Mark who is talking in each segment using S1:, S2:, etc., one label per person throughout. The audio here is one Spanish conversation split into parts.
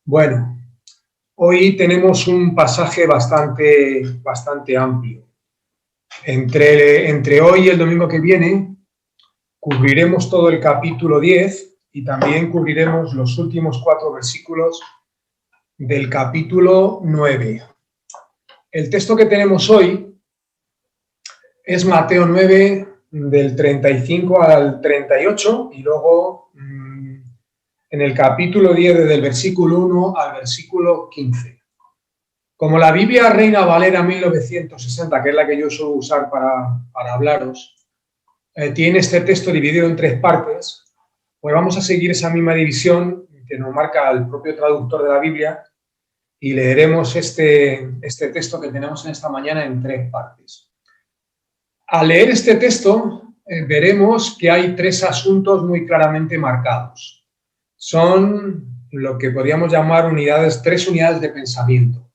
S1: Bueno, hoy tenemos un pasaje bastante amplio. Entre hoy y el domingo que viene cubriremos todo el capítulo 10 y también cubriremos los últimos 4 versículos del capítulo 9. El texto que tenemos hoy es Mateo 9, del 35 al 38, y luego en el capítulo 10, desde el versículo 1 al versículo 15. Como la Biblia Reina Valera 1960, que es la que yo suelo usar para hablaros, tiene este texto dividido en 3 partes, pues vamos a seguir esa misma división que nos marca el propio traductor de la Biblia y leeremos este texto que tenemos en esta mañana en 3 partes. Al leer este texto veremos que hay 3 asuntos muy claramente marcados. Son lo que podríamos llamar 3 unidades de pensamiento.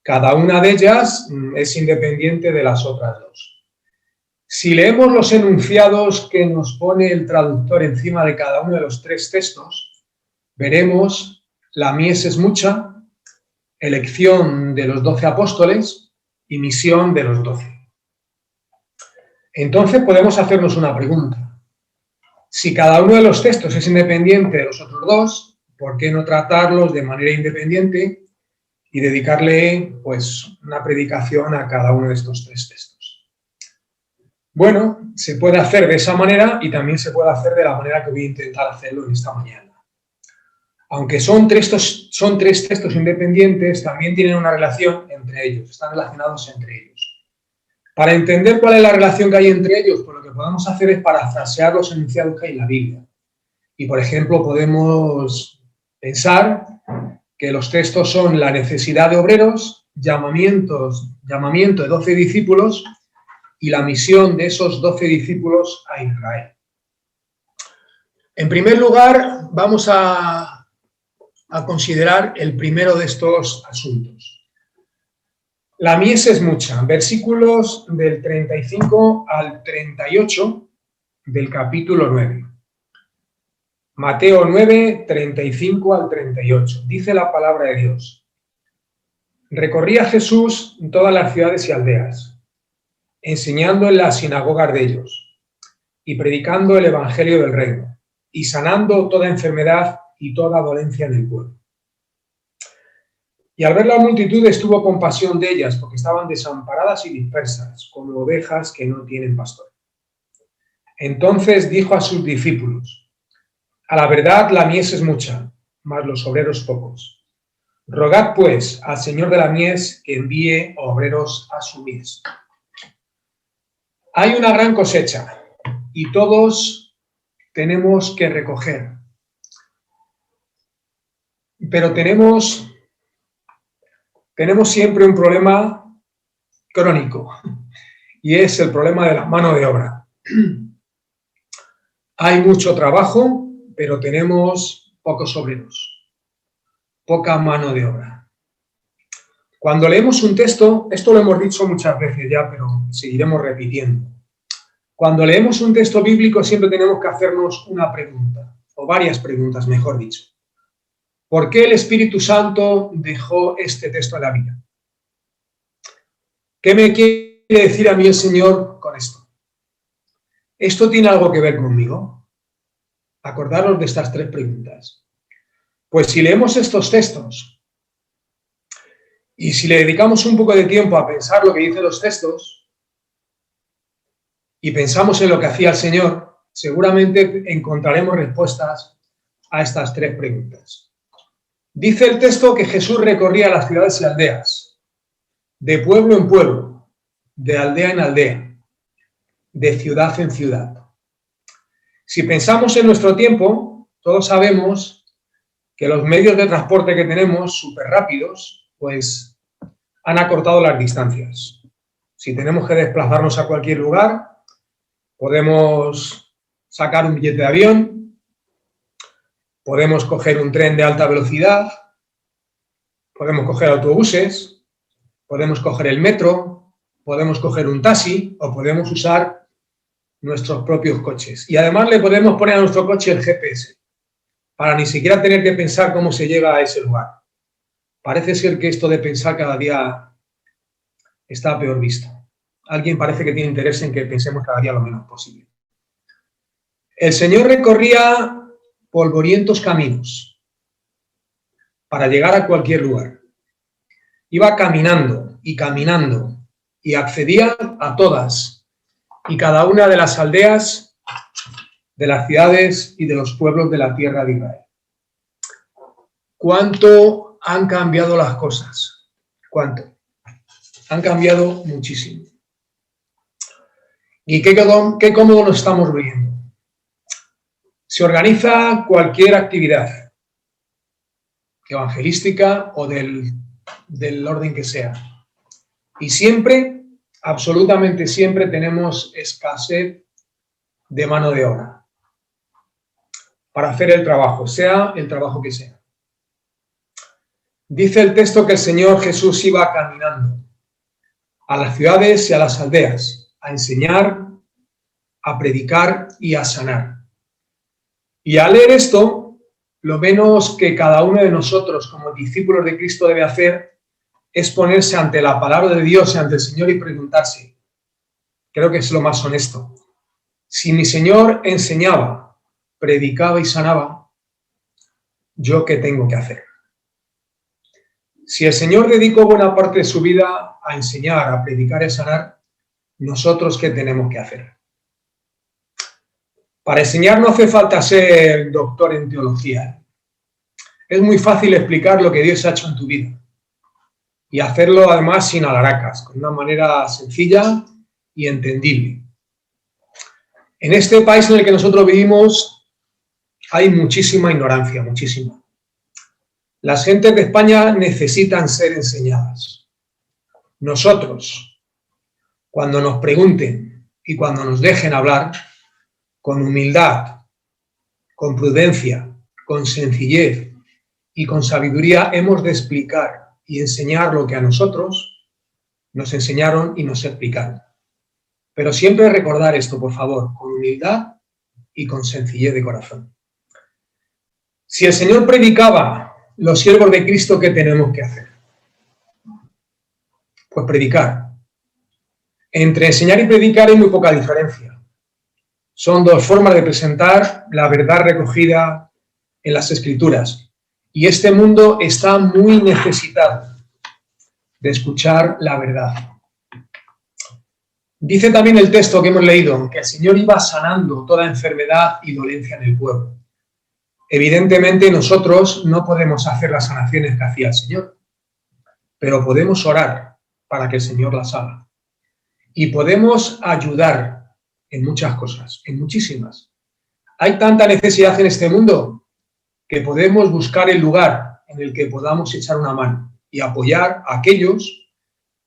S1: Cada una de ellas es independiente de las otras 2. Si leemos los enunciados que nos pone el traductor encima de cada uno de los 3 textos, veremos: la mies es mucha, elección de los 12 apóstoles y misión de los 12. Entonces podemos hacernos una pregunta. Si cada uno de los textos es independiente de los otros 2, ¿por qué no tratarlos de manera independiente y dedicarle pues una predicación a cada uno de estos 3 textos? Bueno, se puede hacer de esa manera y también se puede hacer de la manera que voy a intentar hacerlo en esta mañana. Aunque son 3 textos independientes, también tienen una relación entre ellos, están relacionados entre ellos. Para entender cuál es la relación que hay entre ellos, pues lo que podemos hacer es parafrasear los enunciados que hay en la Biblia. Y, por ejemplo, podemos pensar que los textos son la necesidad de obreros, llamamiento de 12 discípulos y la misión de esos 12 discípulos a Israel. En primer lugar, vamos a considerar el primero de estos asuntos. La mies es mucha. Versículos del 35 al 38 del capítulo 9. Mateo 9, 35 al 38. Dice la palabra de Dios: recorría Jesús todas las ciudades y aldeas, enseñando en las sinagogas de ellos y predicando el evangelio del reino y sanando toda enfermedad y toda dolencia en el pueblo. Y al ver la multitud estuvo compasión de ellas, porque estaban desamparadas y dispersas, como ovejas que no tienen pastor. Entonces dijo a sus discípulos: a la verdad la mies es mucha, mas los obreros pocos. Rogad pues al Señor de la mies que envíe obreros a su mies. Hay una gran cosecha y todos tenemos que recoger. Pero tenemos siempre un problema crónico, y es el problema de la mano de obra. Hay mucho trabajo, pero tenemos pocos obreros, poca mano de obra. Cuando leemos un texto, esto lo hemos dicho muchas veces ya, pero seguiremos repitiendo. Cuando leemos un texto bíblico siempre tenemos que hacernos una pregunta, o varias preguntas, mejor dicho. ¿Por qué el Espíritu Santo dejó este texto en la Biblia? ¿Qué me quiere decir a mí el Señor con esto? ¿Esto tiene algo que ver conmigo? Acordaros de estas 3 preguntas. Pues si leemos estos textos y si le dedicamos un poco de tiempo a pensar lo que dicen los textos y pensamos en lo que hacía el Señor, seguramente encontraremos respuestas a estas 3 preguntas. Dice el texto que Jesús recorría las ciudades y aldeas, de pueblo en pueblo, de aldea en aldea, de ciudad en ciudad. Si pensamos en nuestro tiempo, todos sabemos que los medios de transporte que tenemos, súper rápidos, pues han acortado las distancias. Si tenemos que desplazarnos a cualquier lugar, podemos sacar un billete de avión, podemos coger un tren de alta velocidad, podemos coger autobuses, podemos coger el metro, podemos coger un taxi o podemos usar nuestros propios coches. Y además le podemos poner a nuestro coche el GPS para ni siquiera tener que pensar cómo se llega a ese lugar. Parece ser que esto de pensar cada día está peor visto. Alguien parece que tiene interés en que pensemos cada día lo menos posible. El Señor recorría polvorientos caminos para llegar a cualquier lugar. Iba caminando y accedía a todas y cada una de las aldeas, de las ciudades y de los pueblos de la tierra de Israel. ¿Cuánto han cambiado las cosas? ¿Cuánto? Han cambiado muchísimo. Y qué cómodo nos estamos viendo. Se organiza cualquier actividad evangelística o del orden que sea. Y siempre, absolutamente siempre, tenemos escasez de mano de obra para hacer el trabajo, sea el trabajo que sea. Dice el texto que el Señor Jesús iba caminando a las ciudades y a las aldeas a enseñar, a predicar y a sanar. Y al leer esto, lo menos que cada uno de nosotros como discípulos de Cristo debe hacer es ponerse ante la palabra de Dios y ante el Señor y preguntarse, creo que es lo más honesto, si mi Señor enseñaba, predicaba y sanaba, ¿yo qué tengo que hacer? Si el Señor dedicó buena parte de su vida a enseñar, a predicar y a sanar, ¿nosotros qué tenemos que hacer? Para enseñar no hace falta ser doctor en teología. Es muy fácil explicar lo que Dios ha hecho en tu vida y hacerlo además sin alaracas, con una manera sencilla y entendible. En este país en el que nosotros vivimos hay muchísima ignorancia, muchísima. Las gentes de España necesitan ser enseñadas. Nosotros, cuando nos pregunten y cuando nos dejen hablar, con humildad, con prudencia, con sencillez y con sabiduría, hemos de explicar y enseñar lo que a nosotros nos enseñaron y nos explicaron. Pero siempre recordar esto, por favor, con humildad y con sencillez de corazón. Si el Señor predicaba, los siervos de Cristo, ¿qué tenemos que hacer? Pues predicar. Entre enseñar y predicar hay muy poca diferencia. Son dos formas de presentar la verdad recogida en las Escrituras. Y este mundo está muy necesitado de escuchar la verdad. Dice también el texto que hemos leído que el Señor iba sanando toda enfermedad y dolencia en el pueblo. Evidentemente nosotros no podemos hacer las sanaciones que hacía el Señor, pero podemos orar para que el Señor las haga. Y podemos ayudar en muchas cosas, en muchísimas. Hay tanta necesidad en este mundo que podemos buscar el lugar en el que podamos echar una mano y apoyar a aquellos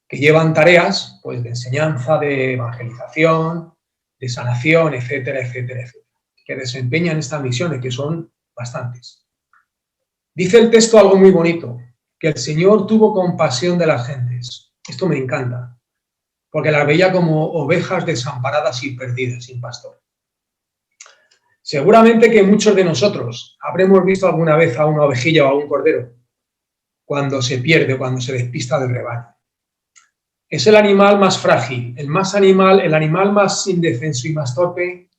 S1: que llevan tareas pues, de enseñanza, de evangelización, de sanación, etcétera, etcétera, etcétera, que desempeñan estas misiones, que son bastantes. Dice el texto algo muy bonito, que el Señor tuvo compasión de las gentes. Esto me encanta, porque las veía como ovejas desamparadas y perdidas, sin pastor. Seguramente que muchos de nosotros habremos visto alguna vez a una ovejilla o a un cordero cuando se pierde, cuando se despista del rebaño. Es el animal más frágil, el animal más indefenso y más torpe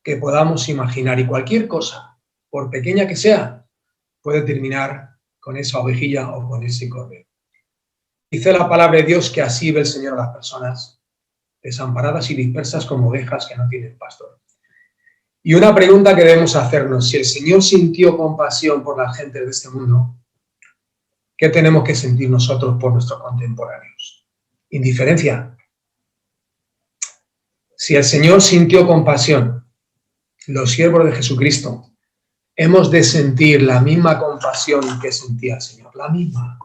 S1: que podamos imaginar. Y cualquier cosa, por pequeña que sea, puede terminar con esa ovejilla o con ese cordero. Dice la palabra de Dios que así ve el Señor a las personas, desamparadas y dispersas como ovejas que no tienen pastor. Y una pregunta que debemos hacernos, si el Señor sintió compasión por la gente de este mundo, ¿qué tenemos que sentir nosotros por nuestros contemporáneos? Indiferencia. Si el Señor sintió compasión, los siervos de Jesucristo, hemos de sentir la misma compasión que sentía el Señor, la misma.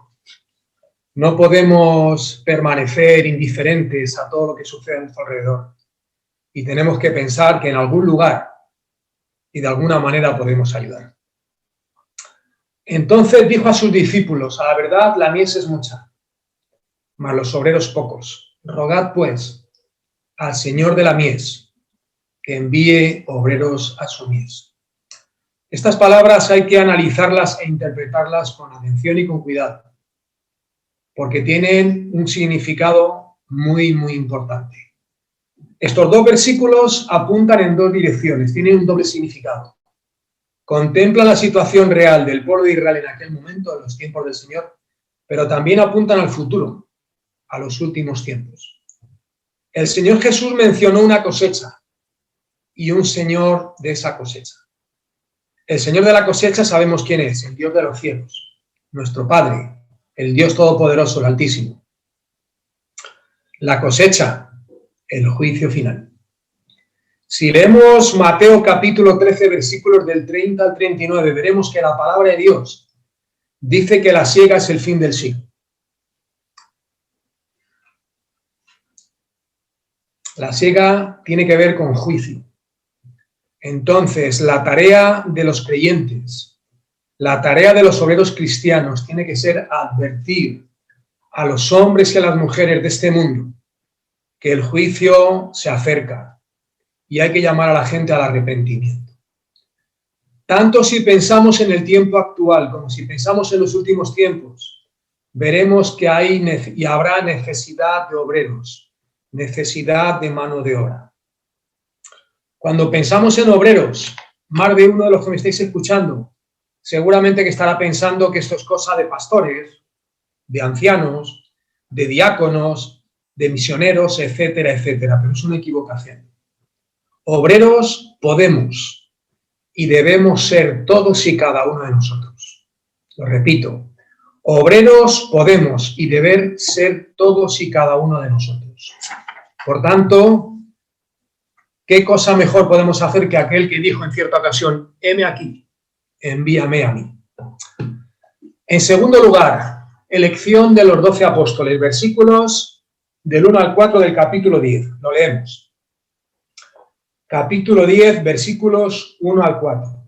S1: No podemos permanecer indiferentes a todo lo que sucede a nuestro alrededor. Y tenemos que pensar que en algún lugar y de alguna manera podemos ayudar. Entonces dijo a sus discípulos, a la verdad la mies es mucha, mas los obreros pocos. Rogad pues al Señor de la mies que envíe obreros a su mies. Estas palabras hay que analizarlas e interpretarlas con atención y con cuidado, porque tienen un significado muy, muy importante. Estos dos versículos apuntan en dos direcciones, tienen un doble significado. Contemplan la situación real del pueblo de Israel en aquel momento, en los tiempos del Señor, pero también apuntan al futuro, a los últimos tiempos. El Señor Jesús mencionó una cosecha y un Señor de esa cosecha. El Señor de la cosecha sabemos quién es, el Dios de los cielos, nuestro Padre, el Dios Todopoderoso, el Altísimo. La cosecha, el juicio final. Si leemos Mateo capítulo 13, versículos del 30 al 39, veremos que la palabra de Dios dice que la siega es el fin del siglo. La siega tiene que ver con juicio. Entonces, la tarea de los creyentes, la tarea de los obreros cristianos tiene que ser advertir a los hombres y a las mujeres de este mundo que el juicio se acerca y hay que llamar a la gente al arrepentimiento. Tanto si pensamos en el tiempo actual como si pensamos en los últimos tiempos, veremos que hay y habrá necesidad de obreros, necesidad de mano de obra. Cuando pensamos en obreros, más de uno de los que me estáis escuchando, seguramente que estará pensando que esto es cosa de pastores, de ancianos, de diáconos, de misioneros, etcétera, etcétera, pero es una equivocación. Obreros podemos y debemos ser todos y cada uno de nosotros. Lo repito, obreros podemos y deber ser todos y cada uno de nosotros. Por tanto, ¿qué cosa mejor podemos hacer que aquel que dijo en cierta ocasión, heme aquí, envíame a mí? En segundo lugar, elección de los 12 apóstoles, versículos del 1 al 4 del capítulo 10. Lo leemos. Capítulo 10, versículos 1 al 4.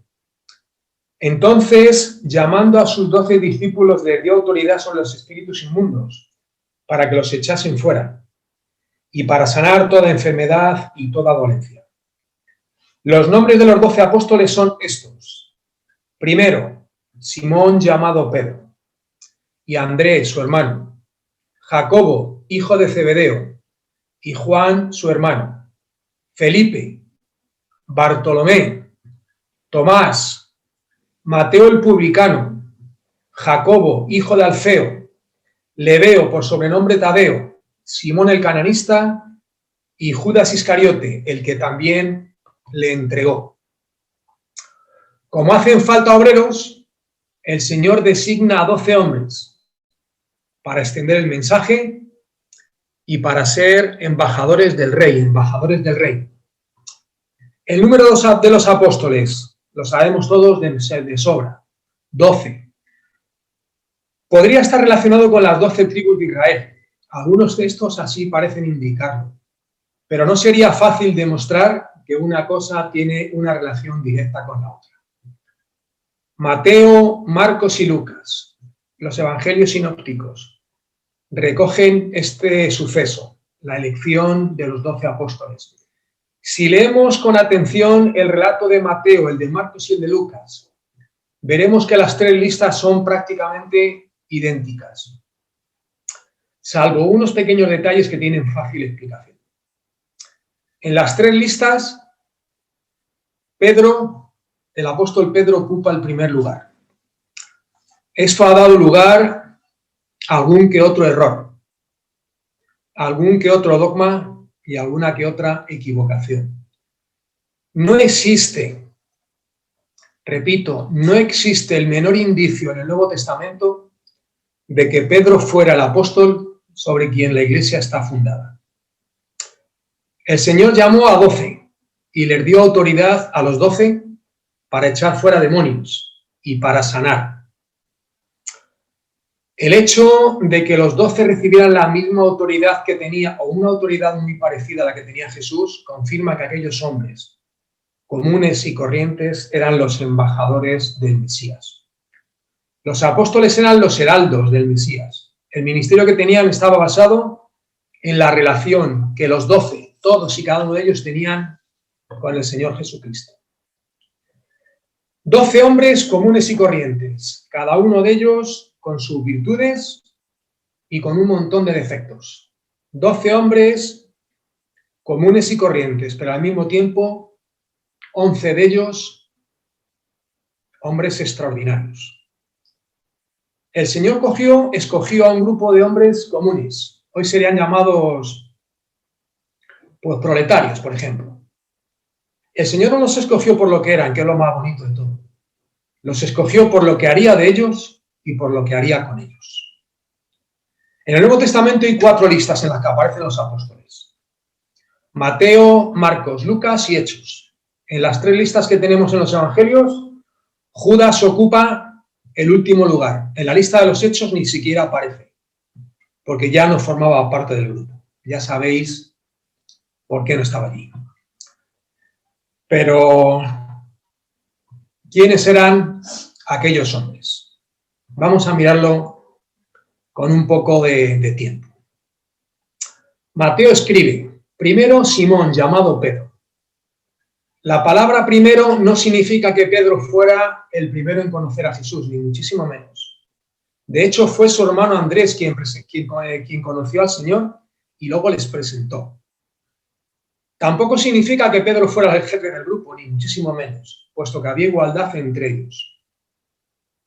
S1: Entonces, llamando a sus 12 discípulos, les dio autoridad sobre los espíritus inmundos, para que los echasen fuera, y para sanar toda enfermedad y toda dolencia. Los nombres de los 12 apóstoles son estos. Primero, Simón llamado Pedro, y Andrés, su hermano, Jacobo, hijo de Zebedeo, y Juan, su hermano, Felipe, Bartolomé, Tomás, Mateo el publicano, Jacobo, hijo de Alfeo, Lebeo, por sobrenombre Tadeo, Simón el cananista y Judas Iscariote, el que también le entregó. Como hacen falta obreros, el Señor designa a 12 hombres para extender el mensaje y para ser embajadores del Rey, El número de los apóstoles, lo sabemos todos de sobra, 12. Podría estar relacionado con las 12 tribus de Israel. Algunos textos así parecen indicarlo, pero no sería fácil demostrar que una cosa tiene una relación directa con la otra. Mateo, Marcos y Lucas, los evangelios sinópticos, recogen este suceso, la elección de los 12 apóstoles. Si leemos con atención el relato de Mateo, el de Marcos y el de Lucas, veremos que las tres listas son prácticamente idénticas, salvo unos pequeños detalles que tienen fácil explicación. En las tres listas, el apóstol Pedro ocupa el primer lugar. Esto ha dado lugar a algún que otro error, algún que otro dogma y alguna que otra equivocación. No existe, repito, no existe el menor indicio en el Nuevo Testamento de que Pedro fuera el apóstol sobre quien la iglesia está fundada. El Señor llamó a 12 y les dio autoridad a los 12 para echar fuera demonios y para sanar. El hecho de que los 12 recibieran la misma autoridad que tenía, o una autoridad muy parecida a la que tenía Jesús, confirma que aquellos hombres comunes y corrientes eran los embajadores del Mesías. Los apóstoles eran los heraldos del Mesías. El ministerio que tenían estaba basado en la relación que los 12, todos y cada uno de ellos, tenían con el Señor Jesucristo. 12 hombres comunes y corrientes, cada uno de ellos con sus virtudes, y con un montón de defectos. 12 hombres comunes y corrientes, pero al mismo tiempo 11 de ellos hombres extraordinarios. El Señor escogió a un grupo de hombres comunes. Hoy serían llamados pues, proletarios, por ejemplo. El Señor no los escogió por lo que eran, que es lo más bonito de todo. Los escogió por lo que haría de ellos y por lo que haría con ellos. En el Nuevo Testamento hay 4 listas en las que aparecen los apóstoles. Mateo, Marcos, Lucas y Hechos. En las 3 listas que tenemos en los Evangelios, Judas ocupa el último lugar. En la lista de los Hechos ni siquiera aparece, porque ya no formaba parte del grupo. Ya sabéis por qué no estaba allí. Pero, ¿quiénes eran aquellos hombres? Vamos a mirarlo con un poco de tiempo. Mateo escribe, primero Simón, llamado Pedro. La palabra primero no significa que Pedro fuera el primero en conocer a Jesús, ni muchísimo menos. De hecho, fue su hermano Andrés quien conoció al Señor y luego les presentó. Tampoco significa que Pedro fuera el jefe del grupo, ni muchísimo menos, puesto que había igualdad entre ellos.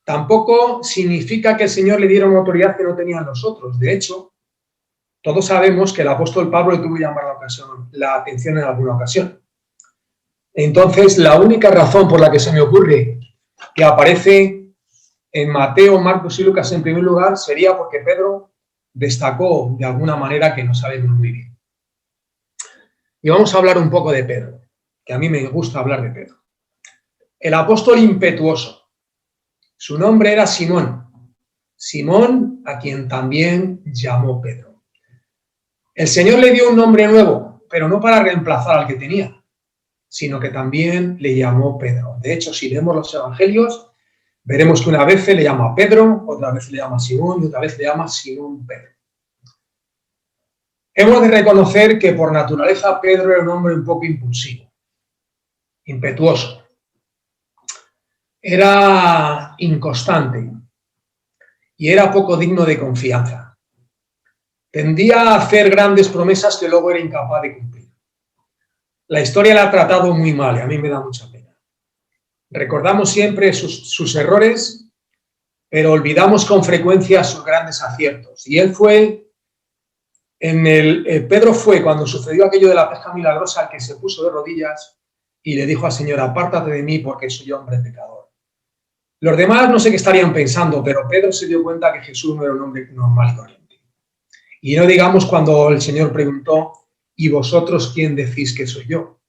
S1: Tampoco significa que el Señor le diera una autoridad que no tenían los otros. De hecho, todos sabemos que el apóstol Pablo le tuvo que llamar la atención en alguna ocasión. Entonces, la única razón por la que se me ocurre que aparece en Mateo, Marcos y Lucas en primer lugar sería porque Pedro destacó de alguna manera que no sabemos muy bien. Y vamos a hablar un poco de Pedro, que a mí me gusta hablar de Pedro. El apóstol impetuoso. Su nombre era Simón. Simón, a quien también llamó Pedro. El Señor le dio un nombre nuevo, pero no para reemplazar al que tenía, sino que también le llamó Pedro. De hecho, si leemos los evangelios, veremos que una vez le llama Pedro, otra vez le llama Simón y otra vez le llama Simón Pedro. Hemos de reconocer que por naturaleza Pedro era un hombre un poco impulsivo, impetuoso. Era inconstante y era poco digno de confianza. Tendía a hacer grandes promesas que luego era incapaz de cumplir. La historia la ha tratado muy mal y a mí me da mucha pena. Recordamos siempre sus errores, pero olvidamos con frecuencia sus grandes aciertos. Y Pedro fue cuando sucedió aquello de la pesca milagrosa el que se puso de rodillas y le dijo al Señor, apártate de mí porque soy hombre pecador. Los demás no sé qué estarían pensando, pero Pedro se dio cuenta que Jesús no era un hombre normal y corriente. Y no digamos cuando el Señor preguntó, ¿y vosotros quién decís que soy yo?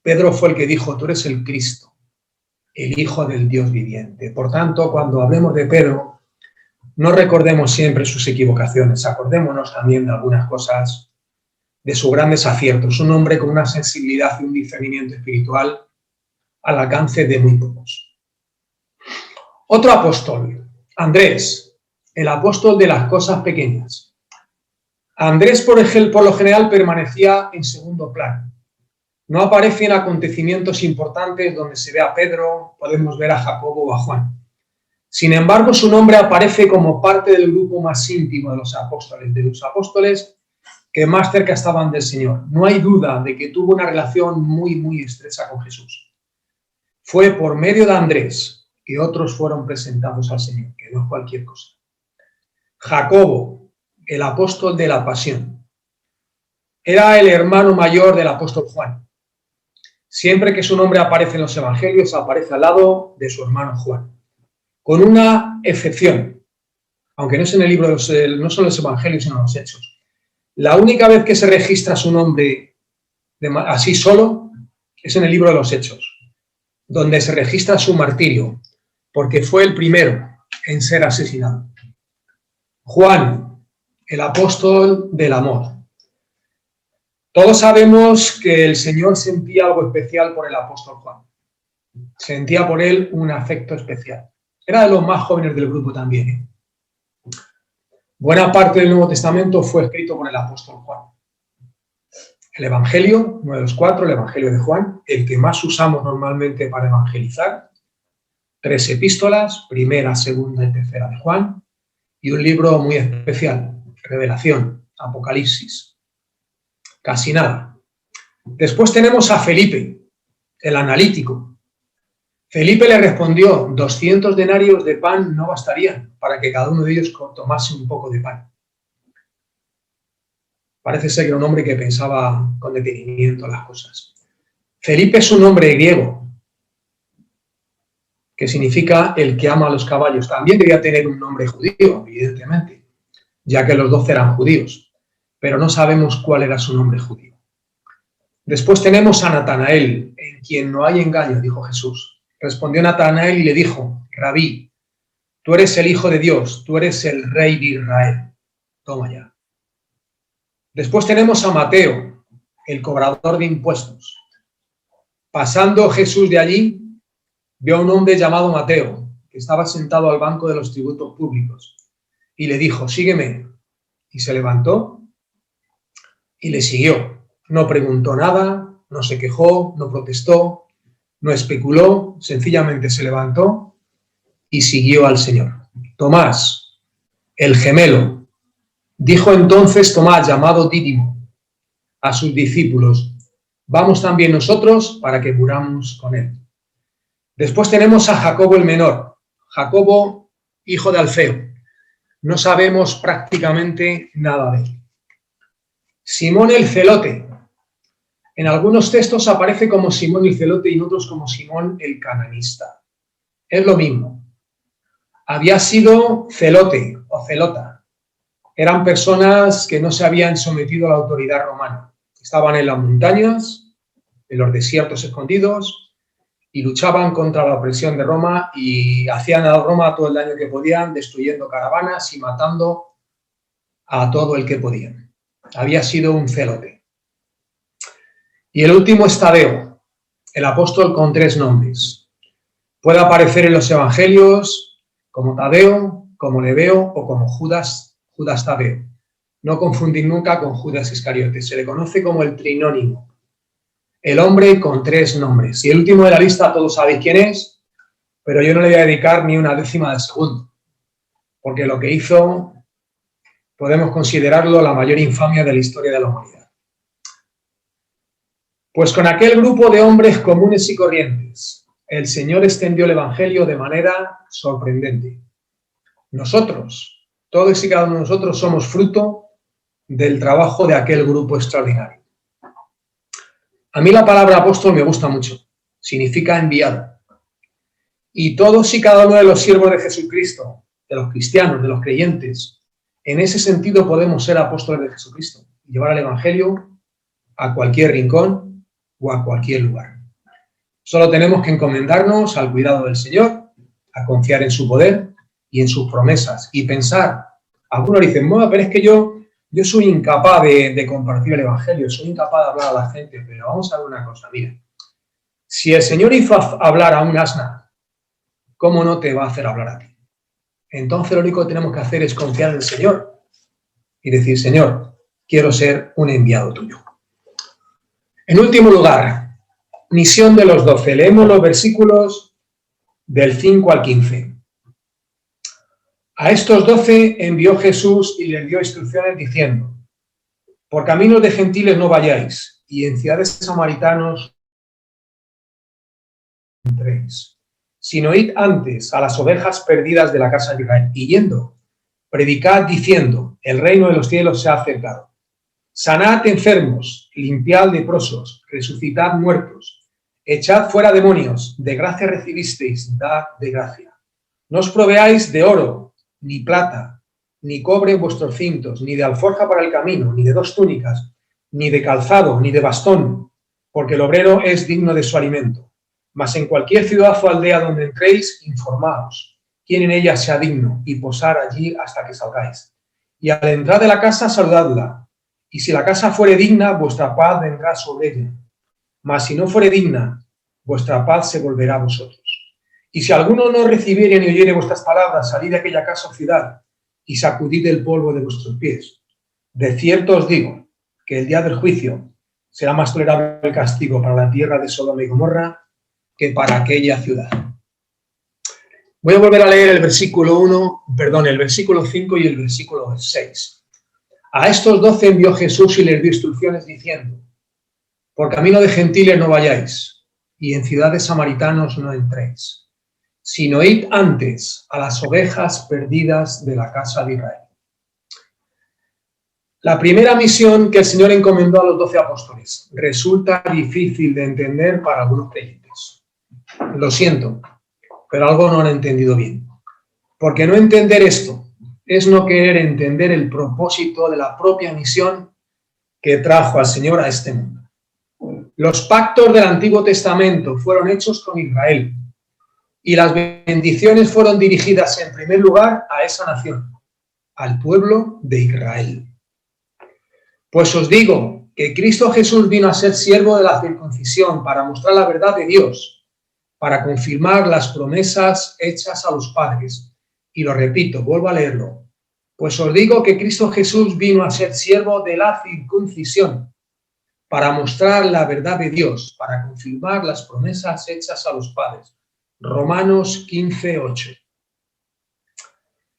S1: Pedro fue el que dijo, tú eres el Cristo, el Hijo del Dios viviente. Por tanto, cuando hablemos de Pedro, no recordemos siempre sus equivocaciones, acordémonos también de algunas cosas, de sus grandes aciertos. Un hombre con una sensibilidad y un discernimiento espiritual al alcance de muy pocos. Otro apóstol, Andrés, el apóstol de las cosas pequeñas. Andrés, por lo general, permanecía en segundo plano. No aparece en acontecimientos importantes donde se ve a Pedro, podemos ver a Jacobo o a Juan. Sin embargo, su nombre aparece como parte del grupo más íntimo de los apóstoles que más cerca estaban del Señor. No hay duda de que tuvo una relación muy, muy estrecha con Jesús. Fue por medio de Andrés que otros fueron presentados al Señor, que no es cualquier cosa. Jacobo, el apóstol de la pasión. Era el hermano mayor del apóstol Juan. Siempre que su nombre aparece en los evangelios, aparece al lado de su hermano Juan. Con una excepción, aunque no es en el libro, no son los evangelios, sino los hechos. La única vez que se registra su nombre así solo es en el libro de los hechos, donde se registra su martirio, porque fue el primero en ser asesinado. Juan, el apóstol del amor. Todos sabemos que el Señor sentía algo especial por el apóstol Juan. Sentía por él un afecto especial. Era de los más jóvenes del grupo también. Buena parte del Nuevo Testamento fue escrito por el apóstol Juan. El Evangelio, uno de los 4, el Evangelio de Juan, el que más usamos normalmente para evangelizar. 3 epístolas, primera, segunda y tercera de Juan. y un libro muy especial, Revelación, Apocalipsis. Casi nada. Después tenemos a Felipe, el analítico. Felipe le respondió, 200 denarios de pan no bastarían para que cada uno de ellos tomase un poco de pan. Parece ser que era un hombre que pensaba con detenimiento las cosas. Felipe es un nombre griego, que significa el que ama a los caballos. También debía tener un nombre judío, evidentemente, ya que los 12 eran judíos, pero no sabemos cuál era su nombre judío. Después tenemos a Natanael, en quien no hay engaño, dijo Jesús. Respondió Natanael y le dijo, Rabí, tú eres el Hijo de Dios, tú eres el Rey de Israel. Toma ya. Después tenemos a Mateo, el cobrador de impuestos. Pasando Jesús de allí, vio a un hombre llamado Mateo, que estaba sentado al banco de los tributos públicos, y le dijo, sígueme. Y se levantó y le siguió. No preguntó nada, no se quejó, no protestó, no especuló, sencillamente se levantó y siguió al Señor. Tomás, el gemelo, dijo entonces Tomás, llamado Dídimo, a sus discípulos, vamos también nosotros para que muramos con él. Después tenemos a Jacobo el menor, Jacobo, hijo de Alfeo. No sabemos prácticamente nada de él. Simón el celote. En algunos textos aparece como Simón el celote y en otros como Simón el cananista. Es lo mismo. Había sido celote o celota. Eran personas que no se habían sometido a la autoridad romana. Estaban en las montañas, en los desiertos escondidos, y luchaban contra la opresión de Roma y hacían a Roma todo el daño que podían, destruyendo caravanas y matando a todo el que podían. Había sido un celote. Y el último es Tadeo, el apóstol con 3 nombres. Puede aparecer en los evangelios como Tadeo, como Lebeo o como Judas Tadeo. No confundir nunca con Judas Iscariote. Se le conoce como el trinónimo. El hombre con 3 nombres. Y el último de la lista, todos sabéis quién es, pero yo no le voy a dedicar ni una décima de segundo, porque lo que hizo podemos considerarlo la mayor infamia de la historia de la humanidad. Pues con aquel grupo de hombres comunes y corrientes, el Señor extendió el Evangelio de manera sorprendente. Nosotros, todos y cada uno de nosotros, somos fruto del trabajo de aquel grupo extraordinario. A mí la palabra apóstol me gusta mucho. Significa enviado. Y todos y cada uno de los siervos de Jesucristo, de los cristianos, de los creyentes, en ese sentido podemos ser apóstoles de Jesucristo y llevar el Evangelio a cualquier rincón o a cualquier lugar. Solo tenemos que encomendarnos al cuidado del Señor, a confiar en su poder y en sus promesas y pensar. Algunos dicen, bueno, pero es que yo soy incapaz de compartir el Evangelio, soy incapaz de hablar a la gente, pero vamos a ver una cosa, mira. Si el Señor hizo hablar a un asna, ¿cómo no te va a hacer hablar a ti? Entonces lo único que tenemos que hacer es confiar en el Señor y decir, Señor, quiero ser un enviado tuyo. En último lugar, misión de los 12. Leemos los versículos del 5 al 15. A estos 12 envió Jesús y les dio instrucciones diciendo, por caminos de gentiles no vayáis, y en ciudades de samaritanos no entréis, sino id antes a las ovejas perdidas de la casa de Israel, y yendo, predicad diciendo, el reino de los cielos se ha acercado. Sanad enfermos, limpiad leprosos, resucitad muertos, echad fuera demonios, de gracia recibisteis, dad de gracia. No os proveáis de oro, ni plata, ni cobre en vuestros cintos, ni de alforja para el camino, ni de 2 túnicas, ni de calzado, ni de bastón, porque el obrero es digno de su alimento. Mas en cualquier ciudad o aldea donde entréis, informaos, quién en ella sea digno, y posar allí hasta que salgáis. Y al entrar de la casa, saludadla. Y si la casa fuere digna, vuestra paz vendrá sobre ella. Mas si no fuere digna, vuestra paz se volverá a vosotros. Y si alguno no recibiere ni oyere vuestras palabras, salid de aquella casa o ciudad y sacudid el polvo de vuestros pies. De cierto os digo que el día del juicio será más tolerable el castigo para la tierra de Sodoma y Gomorra que para aquella ciudad. Voy a volver a leer el versículo 5 y el versículo 6. A estos 12 envió Jesús y les dio instrucciones diciendo: por camino de gentiles no vayáis, y en ciudades samaritanos no entréis, sino id antes a las ovejas perdidas de la casa de Israel. La primera misión que el Señor encomendó a los 12 apóstoles resulta difícil de entender para algunos creyentes. Lo siento, pero algo no han entendido bien. Porque no entender esto es no querer entender el propósito de la propia misión que trajo al Señor a este mundo. Los pactos del Antiguo Testamento fueron hechos con Israel y las bendiciones fueron dirigidas en primer lugar a esa nación, al pueblo de Israel. Pues os digo que Cristo Jesús vino a ser siervo de la circuncisión para mostrar la verdad de Dios, para confirmar las promesas hechas a los padres. Y lo repito, vuelvo a leerlo. Pues os digo que Cristo Jesús vino a ser siervo de la circuncisión para mostrar la verdad de Dios, para confirmar las promesas hechas a los padres. Romanos 15:8.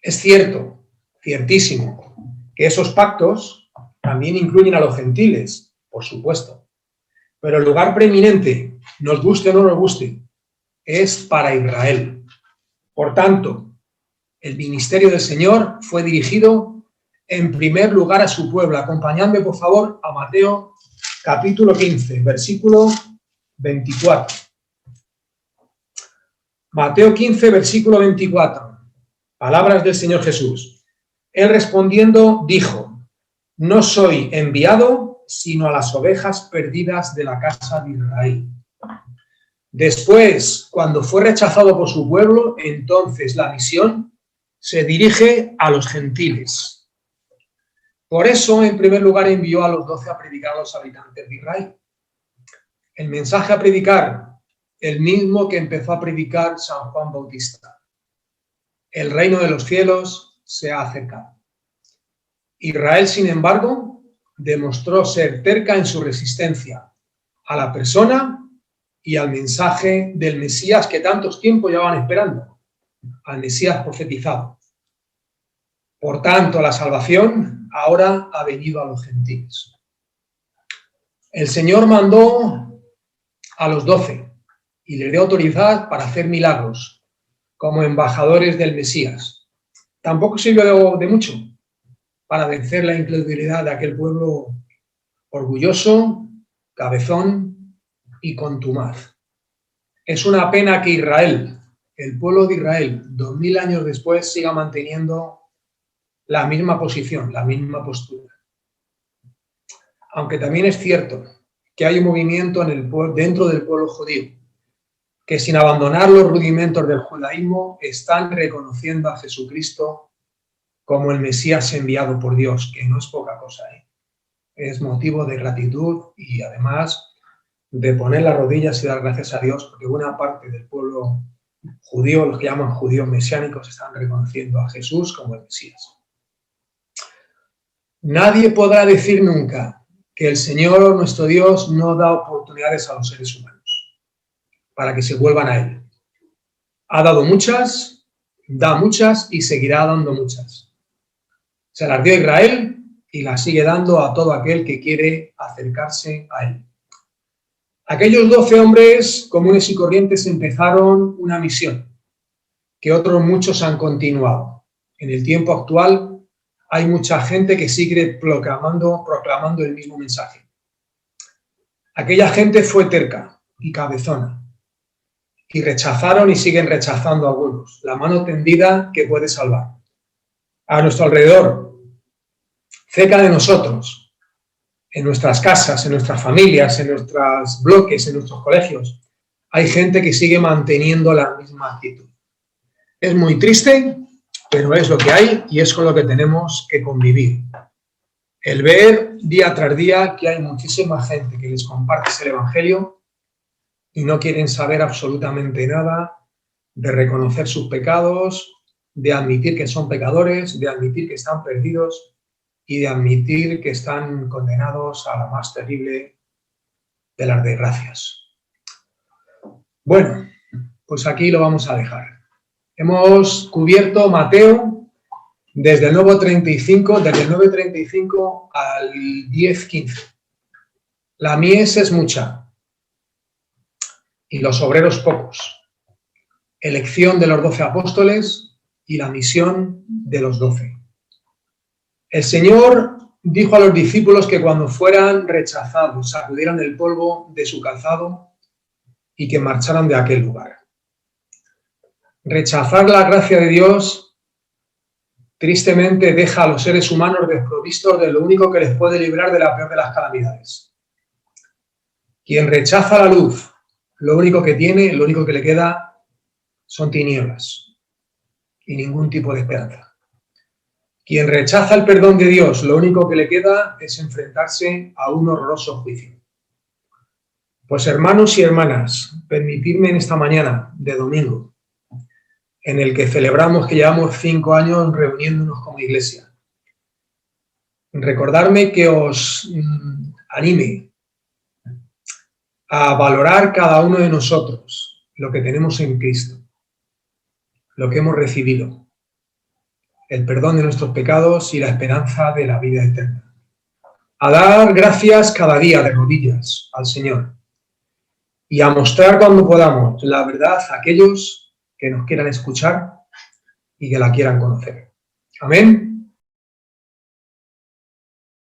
S1: Es cierto, ciertísimo, que esos pactos también incluyen a los gentiles, por supuesto. Pero el lugar preeminente, nos guste o no nos guste, es para Israel. Por tanto, el ministerio del Señor fue dirigido en primer lugar a su pueblo. Acompañadme, por favor, a Mateo capítulo 15, versículo 24. Mateo 15, versículo 24. Palabras del Señor Jesús. Él respondiendo dijo: no soy enviado sino a las ovejas perdidas de la casa de Israel. Después, cuando fue rechazado por su pueblo, entonces la misión se dirige a los gentiles. Por eso, en primer lugar, envió a los 12 a predicar a los habitantes de Israel. El mensaje a predicar, el mismo que empezó a predicar San Juan Bautista. El reino de los cielos se ha acercado. Israel, sin embargo, demostró ser terca en su resistencia a la persona y al mensaje del Mesías que tantos tiempos llevaban esperando, al Mesías profetizado. Por tanto, la salvación ahora ha venido a los gentiles. El Señor mandó a los 12 y les dio autoridad para hacer milagros como embajadores del Mesías. Tampoco sirvió de mucho para vencer la incredulidad de aquel pueblo orgulloso, cabezón y contumaz. Es una pena que Israel, el pueblo de Israel, 2000 años después, siga manteniendo la misma posición, la misma postura. Aunque también es cierto que hay un movimiento dentro del pueblo judío que, sin abandonar los rudimentos del judaísmo, están reconociendo a Jesucristo como el Mesías enviado por Dios, que no es poca cosa, ¿eh? Es motivo de gratitud y además de poner las rodillas y dar gracias a Dios, porque buena parte del pueblo judío, los que llaman judíos mesiánicos, están reconociendo a Jesús como el Mesías. Nadie podrá decir nunca que el Señor, nuestro Dios, no da oportunidades a los seres humanos para que se vuelvan a Él. Ha dado muchas, da muchas y seguirá dando muchas. Se las dio a Israel y las sigue dando a todo aquel que quiere acercarse a Él. Aquellos 12 hombres comunes y corrientes empezaron una misión que otros muchos han continuado. En el tiempo actual hay mucha gente que sigue proclamando el mismo mensaje. Aquella gente fue terca y cabezona y rechazaron y siguen rechazando a algunos la mano tendida que puede salvar. A nuestro alrededor, cerca de nosotros, en nuestras casas, en nuestras familias, en nuestros bloques, en nuestros colegios, hay gente que sigue manteniendo la misma actitud. Es muy triste, pero es lo que hay y es con lo que tenemos que convivir. El ver día tras día que hay muchísima gente que les comparte el Evangelio y no quieren saber absolutamente nada de reconocer sus pecados, de admitir que son pecadores, de admitir que están perdidos y de admitir que están condenados a la más terrible de las desgracias. Bueno, pues aquí lo vamos a dejar. Hemos cubierto Mateo desde el 9:35 al 10:15. La mies es mucha y los obreros pocos. Elección de los 12 apóstoles y la misión de los 12. El Señor dijo a los discípulos que cuando fueran rechazados, sacudieran el polvo de su calzado y que marcharan de aquel lugar. Rechazar la gracia de Dios tristemente deja a los seres humanos desprovistos de lo único que les puede librar de la peor de las calamidades. Quien rechaza la luz, lo único que tiene, lo único que le queda son tinieblas y ningún tipo de esperanza. Quien rechaza el perdón de Dios, lo único que le queda es enfrentarse a un horroroso juicio. Pues hermanos y hermanas, permitidme en esta mañana de domingo, en el que celebramos que llevamos 5 años reuniéndonos como iglesia, recordarme que os anime a valorar cada uno de nosotros lo que tenemos en Cristo, lo que hemos recibido, el perdón de nuestros pecados y la esperanza de la vida eterna. A dar gracias cada día de rodillas al Señor y a mostrar cuando podamos la verdad a aquellos que nos quieran escuchar y que la quieran conocer. Amén.